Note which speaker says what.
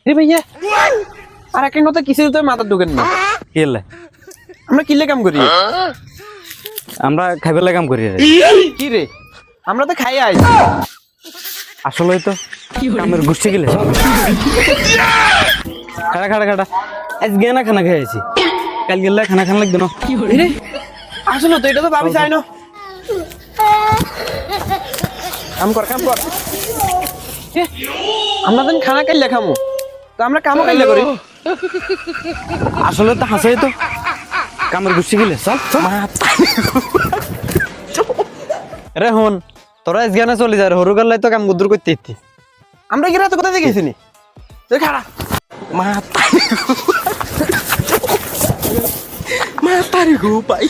Speaker 1: রে ভাইয়া আর একটা কথা কিছু তো মাথা ঢুকেন না
Speaker 2: কেলে
Speaker 1: আমরা কিলে কাম করি
Speaker 2: আমরা খাইবার কাম করি রে।
Speaker 1: কি রে আমরা তো খাই আই
Speaker 2: আসলে তো কামের গুষ্টি গেলে খাড়া খাড়া খাড়া আজ গেনা খানা খাইছি কাল গেলে খানা খান লাগবে না
Speaker 1: রে আসলে তো এটা তো ভাবি চাই না কাম কর এ, আমরা তো খানা খাইলে খামু তো আমরা কামও খাইলে করি
Speaker 2: আসলে তো হাসাই তো কামের গুষ্টি গেলে চল রে হন তোরা আজ গেনা চলে যা হরু গাল্লাই তো কাম গুদ্দুর করতে ইতি
Speaker 1: আমরা কি রাত কোথা থেকে গেছিনি তুই খাড়া মাতারি গো পাই